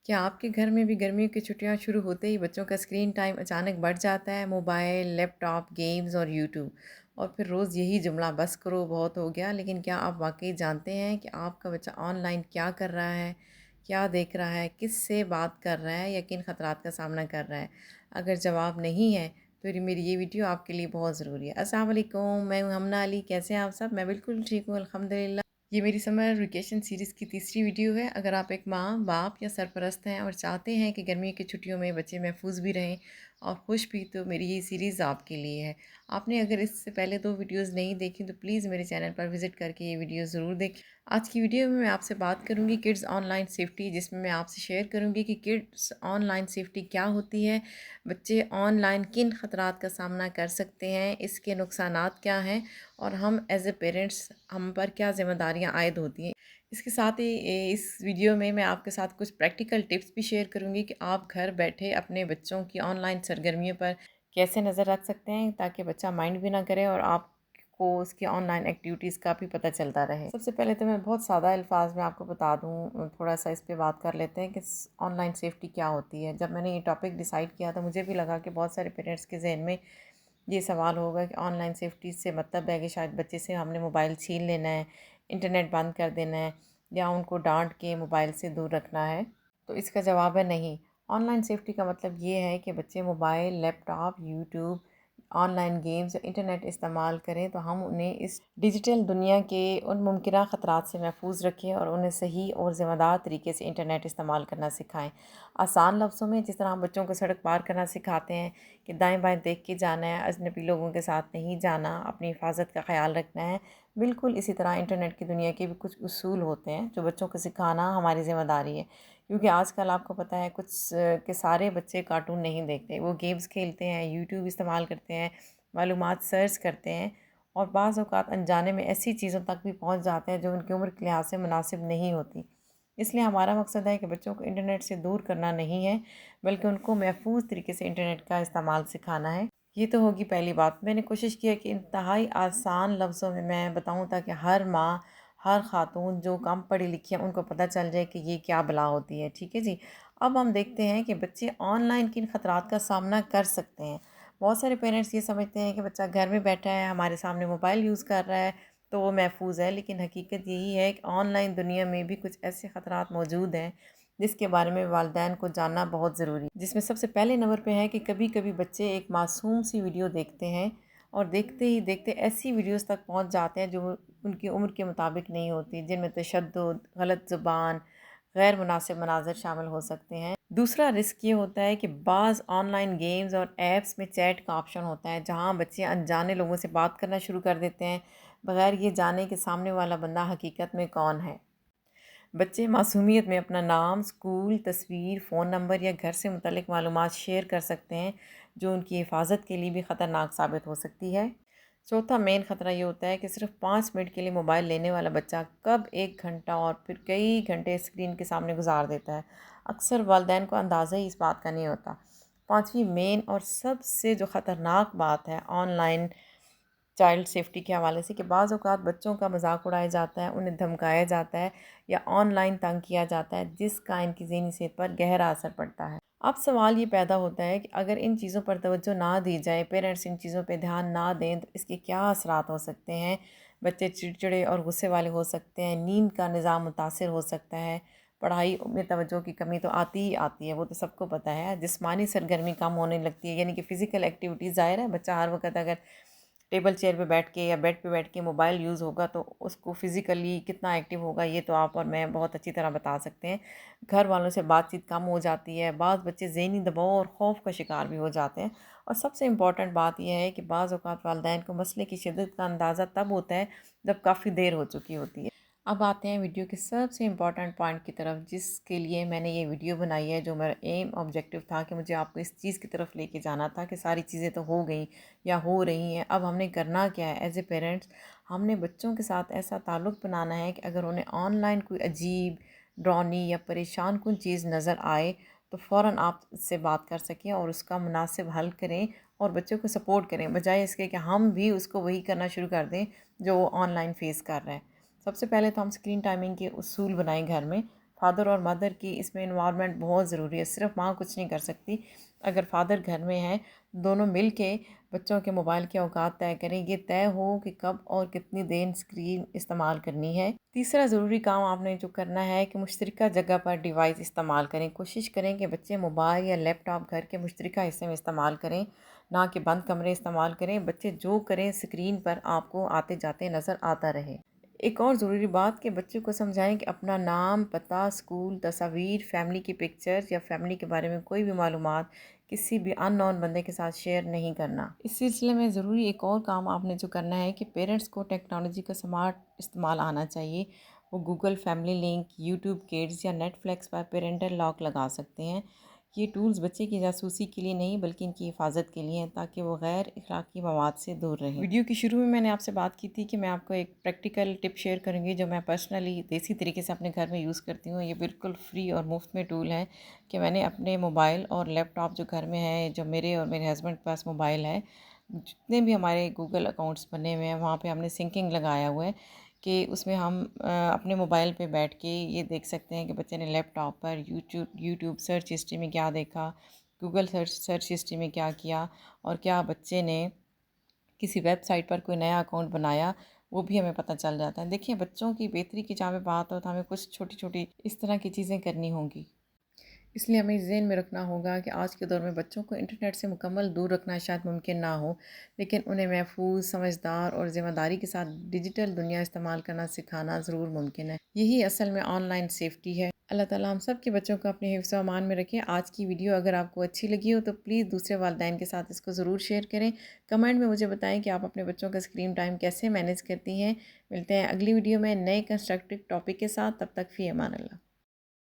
क्या आपके घर में भी गर्मियों की छुट्टियां शुरू होते ही बच्चों का स्क्रीन टाइम अचानक बढ़ जाता है? मोबाइल, लैपटॉप, गेम्स और यूट्यूब, और फिर रोज़ यही जुमला बस करो बहुत हो गया। लेकिन क्या आप वाकई जानते हैं कि आपका बच्चा ऑनलाइन क्या कर रहा है, क्या देख रहा है, किस से बात कर रहा है या किन खतरात का सामना कर रहा है? अगर जवाब नहीं है तो मेरी ये वीडियो आपके लिए बहुत ज़रूरी है। अस्सलाम वालेकुम, मैं हूं हमना अली। कैसे हैं आप सब? मैं बिल्कुल ठीक हूँ, अल्हम्दुलिल्लाह। ये मेरी समर वेकेशन सीरीज़ की तीसरी वीडियो है। अगर आप एक माँ, बाप या सरपरस्त हैं और चाहते हैं कि गर्मियों की छुट्टियों में बच्चे महफूज भी रहें और खुश भी, तो मेरी ये सीरीज़ आपके लिए है। आपने अगर इससे पहले 2 वीडियोज़ नहीं देखी तो प्लीज़ मेरे चैनल पर विज़िट करके ये वीडियो ज़रूर देखें। आज की वीडियो में मैं आपसे बात करूँगी किड्स ऑनलाइन सेफ्टी, जिसमें मैं आपसे शेयर करूँगी कि किड्स ऑनलाइन सेफ्टी क्या होती है, बच्चे ऑनलाइन किन खतरात का सामना कर सकते हैं, इसके नुकसानात क्या हैं और हम एज़ ए पेरेंट्स हम पर क्या ज़िम्मेदारियाँ आयद होती हैं। इसके साथ ही इस वीडियो में मैं आपके साथ कुछ प्रैक्टिकल टिप्स भी शेयर करूँगी कि आप घर बैठे अपने बच्चों की ऑनलाइन सरगर्मियों पर कैसे नज़र रख सकते हैं, ताकि बच्चा माइंड भी ना करे और आपको उसकी ऑनलाइन एक्टिविटीज़ का भी पता चलता रहे। सबसे पहले तो मैं बहुत सादा अल्फाज में आपको बता दूँ, थोड़ा सा इस पे बात कर लेते हैं कि ऑनलाइन सेफ्टी क्या होती है। जब मैंने ये टॉपिक डिसाइड किया तो मुझे भी लगा कि बहुत सारे पेरेंट्स के जहन में ये सवाल होगा कि ऑनलाइन सेफ्टी से मतलब है कि शायद बच्चे से हमने मोबाइल छीन लेना है, इंटरनेट बंद कर देना है या उनको डांट के मोबाइल से दूर रखना है। तो इसका जवाब है नहीं। ऑनलाइन सेफ्टी का मतलब ये है कि बच्चे mobile, laptop, YouTube, online games या इंटरनेट इस्तेमाल करें तो हम उन्हें इस डिजिटल दुनिया के उन मुमकिन ख़तरात से महफूज रखें और उन्हें सही और ज़िम्मेदार तरीके से इंटरनेट इस्तेमाल करना सिखाएं। आसान लफ्ज़ों में, जिस तरह हम बच्चों को सड़क पार करना सिखाते हैं कि दाएं बाएं देख के जाना है, अजनबी लोगों के साथ नहीं जाना, अपनी हिफाजत का ख्याल रखना है, बिल्कुल इसी तरह इंटरनेट की दुनिया के भी कुछ उसूल होते हैं जो बच्चों को सिखाना हमारी ज़िम्मेदारी है। क्योंकि आजकल आपको पता है कुछ के सारे बच्चे कार्टून नहीं देखते, वो गेम्स खेलते हैं, यूट्यूब इस्तेमाल करते हैं, मालूमात सर्च करते हैं और बाज़ औक़ात अनजाने में ऐसी चीज़ों तक भी पहुंच जाते हैं जो उनकी उम्र के लिहाज से मुनासिब नहीं होती। इसलिए हमारा मकसद है कि बच्चों को इंटरनेट से दूर करना नहीं है, बल्कि उनको महफूज तरीके से इंटरनेट का इस्तेमाल सिखाना है। ये तो होगी पहली बात। मैंने कोशिश की है कि इंतहाई आसान लफ्ज़ों में मैं बताऊं ताकि हर माँ, हर ख़ातून जो कम पढ़ी लिखी है उनको पता चल जाए कि ये क्या बला होती है। ठीक है जी। अब हम देखते हैं कि बच्चे ऑनलाइन किन खतरात का सामना कर सकते हैं। बहुत सारे पेरेंट्स ये समझते हैं कि बच्चा घर में बैठा है, हमारे सामने मोबाइल यूज़ कर रहा है तो वो महफूज है, लेकिन हकीकत यही है कि ऑनलाइन दुनिया में भी कुछ ऐसे ख़तरात मौजूद हैं जिसके बारे में वालिदैन को जानना बहुत ज़रूरी है। जिसमें सबसे पहले नंबर पे है कि कभी कभी बच्चे एक मासूम सी वीडियो देखते हैं और देखते ही देखते ऐसी वीडियोस तक पहुंच जाते हैं जो उनकी उम्र के मुताबिक नहीं होती, जिनमें तशद्दुद, गलत ज़ुबान, गैर मुनासिब मनाज़र शामिल हो सकते हैं। दूसरा रिस्क ये होता है कि बाज़ ऑनलाइन गेम्स और ऐप्स में चैट का ऑप्शन होता है, जहां बच्चे अनजाने लोगों से बात करना शुरू कर देते हैं बगैर ये जाने कि सामने वाला बंदा हकीकत में कौन है। बच्चे मासूमियत में अपना नाम, स्कूल, तस्वीर, फ़ोन नंबर या घर से मुतल्लिक मालूमात शेयर कर सकते हैं, जो उनकी हिफाजत के लिए भी ख़तरनाक साबित हो सकती है। चौथा मेन ख़तरा ये होता है कि सिर्फ 5 मिनट के लिए मोबाइल लेने वाला बच्चा कब 1 घंटा और फिर कई घंटे स्क्रीन के सामने गुजार देता है। अक्सर वालिदैन को अंदाज़ा ही इस बात का नहीं होता। पाँचवीं मेन और सबसे जो ख़तरनाक बात है ऑनलाइन चाइल्ड सेफ्टी के हवाले से, कि बाज़ औक़ात बच्चों का मजाक उड़ाया जाता है, उन्हें धमकाया जाता है या ऑनलाइन तंग किया जाता है, जिसका इनकी ज़हनी सेहत पर गहरा असर पड़ता है। अब सवाल ये पैदा होता है कि अगर इन चीज़ों पर तवज्जो ना दी जाए, पेरेंट्स इन चीज़ों पे ध्यान ना दें, तो इसके क्या असरात हो सकते हैं। बच्चे चिड़चिड़े और गुस्से वाले हो सकते हैं, नींद का निज़ाम मुतासिर हो सकता है, पढ़ाई में तवज्जो की कमी तो आती ही आती है, वो तो सबको पता है। जिस्मानी सरगर्मी कम होने लगती है, यानी कि फ़िज़िकल एक्टिविटीज़, ज़ाहिर है बच्चा हर वक्त अगर टेबल चेयर पे बैठ के या बेड पे बैठ के मोबाइल यूज़ होगा तो उसको फ़िज़िकली कितना एक्टिव होगा, ये तो आप और मैं बहुत अच्छी तरह बता सकते हैं। घर वालों से बातचीत कम हो जाती है, बाज़ बच्चे ज़हनी दबाव और ख़ौफ़ का शिकार भी हो जाते हैं। और सबसे इम्पॉर्टेंट बात यह है कि बाज़ औक़ात वालिदैन को मसले की शिद्दत का अंदाज़ा तब होता है जब काफ़ी देर हो चुकी होती है। अब आते हैं वीडियो के सबसे इम्पॉर्टेंट पॉइंट की तरफ, जिसके लिए मैंने ये वीडियो बनाई है। जो मेरा एम ऑब्जेक्टिव था कि मुझे आपको इस चीज़ की तरफ लेके जाना था कि सारी चीज़ें तो हो गई या हो रही हैं, अब हमने करना क्या है एज ए पेरेंट्स। हमने बच्चों के साथ ऐसा ताल्लुक़ बनाना है कि अगर उन्हें ऑनलाइन कोई अजीब, ड्रॉनी या परेशान कुन चीज़ नज़र आए तो फ़ौरन आप उससे बात कर सकें और उसका मुनासिब हल करें और बच्चों को सपोर्ट करें, बजाय इसके कि हम भी उसको वही करना शुरू कर दें जो वो ऑनलाइन फ़ेस कर रहा है। सबसे पहले तो हम स्क्रीन टाइमिंग के उसूल बनाएं घर में। فادر اور مدر کی اس میں انوالومنٹ بہت ضروری ہے، صرف ماں کچھ نہیں کر سکتی۔ اگر فادر گھر میں ہے، دونوں مل کے بچوں کے موبائل کے اوقات طے کریں، یہ طے ہو کہ کب اور کتنی دیر اسکرین استعمال کرنی ہے۔ تیسرا ضروری کام آپ نے جو کرنا ہے کہ مشترکہ جگہ پر ڈیوائس استعمال کریں۔ کوشش کریں کہ بچے موبائل یا لیپ ٹاپ گھر کے مشترکہ حصے میں استعمال کریں، نہ کہ بند کمرے استعمال کریں۔ بچے جو کریں اسکرین پر آپ کو آتے جاتے نظر آتا رہے۔ ایک اور ضروری بات کہ بچوں کو سمجھائیں کہ اپنا نام، پتہ، اسکول، تصاویر، فیملی کی پکچرز یا فیملی کے بارے میں کوئی بھی معلومات کسی بھی ان نون بندے کے ساتھ شیئر نہیں کرنا۔ اس سلسلے میں ضروری ایک اور کام آپ نے جو کرنا ہے کہ پیرنٹس کو ٹیکنالوجی کا سمارٹ استعمال آنا چاہیے۔ وہ Google family link, YouTube kids یا نیٹ فلیکس پر پیرنٹل لاک لگا سکتے ہیں۔ یہ ٹولز بچے کی جاسوسی کے لیے نہیں بلکہ ان کی حفاظت کے لیے ہیں، تاکہ وہ غیر اخلاقی مواد سے دور رہیں۔ ویڈیو کی شروع میں نے آپ سے بات کی تھی کہ میں آپ کو ایک پریکٹیکل ٹپ شیئر کروں گی جو میں پرسنلی دیسی طریقے سے اپنے گھر میں یوز کرتی ہوں۔ یہ بالکل فری اور مفت میں ٹول ہے کہ میں نے اپنے موبائل اور لیپ ٹاپ جو گھر میں ہے، جو میرے اور میرے ہسبینڈ کے پاس موبائل ہے، جتنے بھی ہمارے گوگل اکاؤنٹس بنے ہوئے ہیں وہاں پہ ہم نے سنکنگ لگایا ہوا ہے کہ اس میں ہم اپنے موبائل پہ بیٹھ کے یہ دیکھ سکتے ہیں کہ بچے نے لیپ ٹاپ پر یوٹیوب سرچ ہسٹری میں کیا دیکھا، گوگل سرچ ہسٹری میں کیا کیا، اور کیا بچے نے کسی ویب سائٹ پر کوئی نیا اکاؤنٹ بنایا، وہ بھی ہمیں پتہ چل جاتا ہے۔ دیکھیں، بچوں کی بہتری کی جہاں پہ بات ہو تو ہمیں کچھ چھوٹی چھوٹی اس طرح کی چیزیں کرنی ہوں گی۔ اس لیے ہمیں ذہن میں رکھنا ہوگا کہ آج کے دور میں بچوں کو انٹرنیٹ سے مکمل دور رکھنا شاید ممکن نہ ہو، لیکن انہیں محفوظ، سمجھدار اور ذمہ داری کے ساتھ ڈیجیٹل دنیا استعمال کرنا سکھانا ضرور ممکن ہے۔ یہی اصل میں آن لائن سیفٹی ہے۔ اللہ تعالیٰ ہم سب کے بچوں کو اپنے حفظ و امان میں رکھیں۔ آج کی ویڈیو اگر آپ کو اچھی لگی ہو تو پلیز دوسرے والدین کے ساتھ اس کو ضرور شیئر کریں۔ کمنٹ میں مجھے بتائیں کہ آپ اپنے بچوں کا اسکرین ٹائم کیسے مینیج کرتی ہیں۔ ملتے ہیں اگلی ویڈیو میں نئے کنسٹرکٹیو ٹاپک کے ساتھ، تب تک فی امان اللہ۔